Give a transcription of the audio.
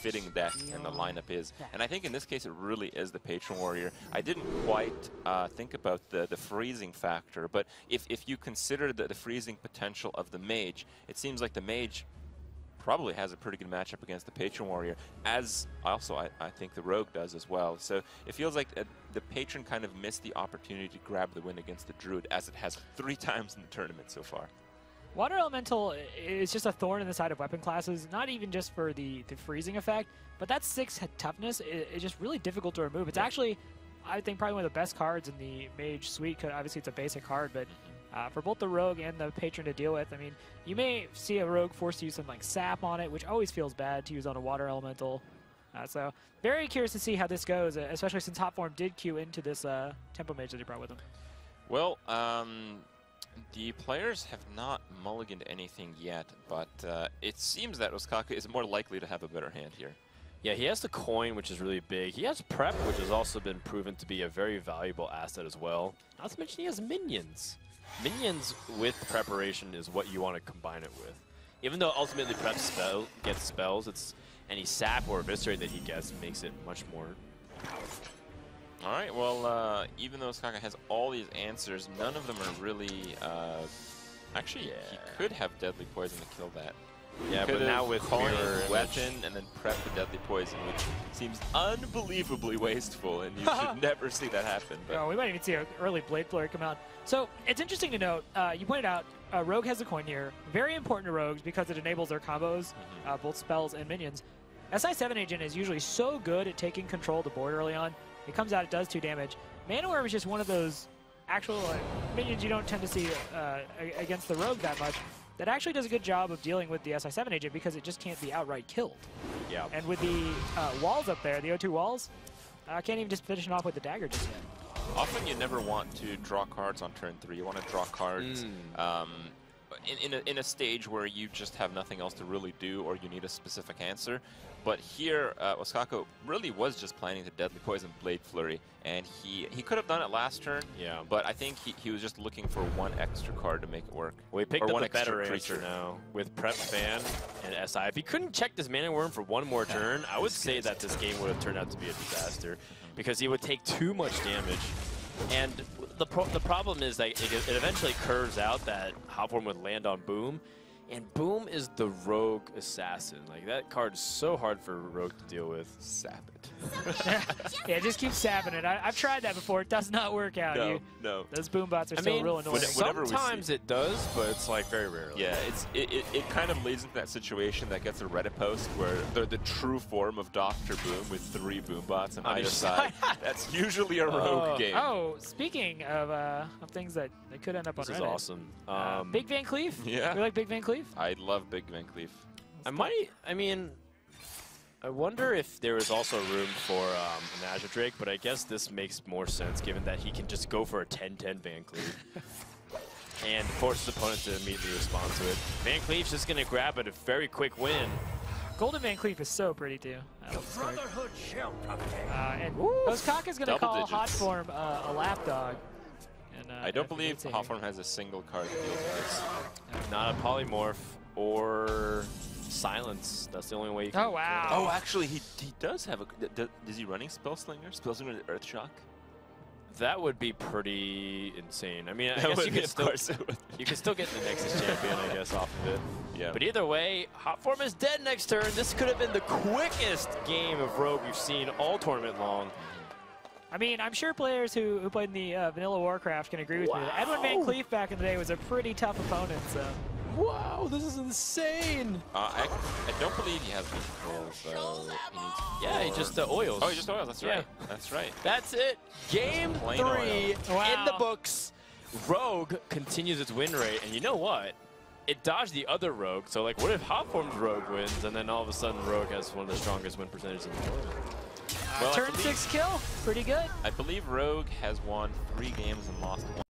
fitting deck and the lineup is. And I think in this case it really is the Patron Warrior. I didn't quite think about the freezing factor, but if you consider the freezing potential of the Mage, it seems like the Mage probably has a pretty good matchup against the Patron Warrior, as also I think the Rogue does as well. So it feels like the Patron kind of missed the opportunity to grab the win against the Druid, as it has 3 times in the tournament so far. Water Elemental is just a thorn in the side of weapon classes, not even just for the freezing effect, but that 6 toughness is just really difficult to remove. It's actually, I think, probably one of the best cards in the Mage suite, because obviously it's a basic card, but for both the Rogue and the Patron to deal with, I mean, you may see a Rogue forced to use something like Sap on it, which always feels bad to use on a Water Elemental. So very curious to see how this goes, especially since Hotform did queue into this Tempo Mage that he brought with him. Well, the players have not mulliganed anything yet, but it seems that Ostkaka is more likely to have a better hand here. Yeah, he has the coin, which is really big. He has prep, which has also been proven to be a very valuable asset as well. Not to mention he has minions. Minions with preparation is what you want to combine it with. Even though ultimately prep gets spells, it's any sap or eviscerate that he gets makes it much more powerful. All right, well, even though Ostkaka has all these answers, none of them are really... actually, he could have Deadly Poison to kill that. Yeah, but now with Mirror Weapon and then prep the Deadly Poison, which seems unbelievably wasteful, and you should never see that happen. But no, we might even see an early Blade Flurry come out. So it's interesting to note, you pointed out, Rogue has a coin here. Very important to Rogues because it enables their combos, both spells and minions. SI7 Agent is usually so good at taking control of the board early on. It comes out, it does 2 damage. Mana Worm is just one of those actual minions you don't tend to see against the Rogue that much. That actually does a good job of dealing with the SI7 Agent because it just can't be outright killed. Yeah. And with the walls up there, the O2 walls, can't even just finish it off with the dagger just yet. Often you never want to draw cards on turn 3. You want to draw cards in a stage where you just have nothing else to really do, or you need a specific answer. But here, Ostkaka really was just planning the Deadly Poison Blade Flurry, and he could have done it last turn. Yeah. But I think he was just looking for 1 extra card to make it work. Well, he picked up a better answer now with Prep Fan and SI. If he couldn't check this Mana Worm for 1 more turn, I would say that this game would have turned out to be a disaster, because he would take too much damage. And the problem is that it eventually curves out that Hotform would land on Boom. And Boom is the Rogue Assassin. Like, that card is so hard for Rogue to deal with. Sap it. Yeah, just keep sapping it. I've tried that before. It does not work out. No. Those Boom bots are still real annoying. Sometimes it does, but it's like very rarely. Yeah, it kind of leads into that situation that gets a Reddit post where they're the true form of Dr. Boom with 3 Boom bots on either side. That's usually a Rogue game. Oh, speaking of things that could end up on Reddit. This is awesome. Big Van Cleef? Yeah. You like Big Van Cleef? I love Big Van Cleef. I wonder if there is also room for an Azure Drake, but I guess this makes more sense given that he can just go for a 10-10 Van Cleef and force his opponent to immediately respond to it. Van Cleef's just going to grab it a very quick win. Golden Van Cleef is so pretty too. And Ostkaka's going to call Hotform a lapdog. And, I don't believe Hotform has a single card that deals with this. Not a polymorph or silence. That's the only way you can. Oh, wow. Oh, actually, he does have a... Is he running Spellslinger? Spellslinger with Earthshock? That would be pretty insane. I mean, I guess you can still get the Nexus Champion, I guess, off of it. Yeah. But either way, Hotform is dead next turn. This could have been the quickest game of Rogue we've seen all tournament long. I mean, I'm sure players who played in the Vanilla Warcraft can agree with me. Edwin Van Cleef back in the day was a pretty tough opponent, so... Wow, this is insane! I don't believe he has controls, though. Yeah, he just oils. Oh, he just oils, that's right. That's right. That's it. Game 3 in the books. Rogue continues its win rate, and you know what? It dodged the other Rogue, so like, what if Hotform's Rogue wins, and then all of a sudden Rogue has one of the strongest win percentages in the tournament? Well, turn 6 kill, pretty good. I believe Rogue has won 3 games and lost 1.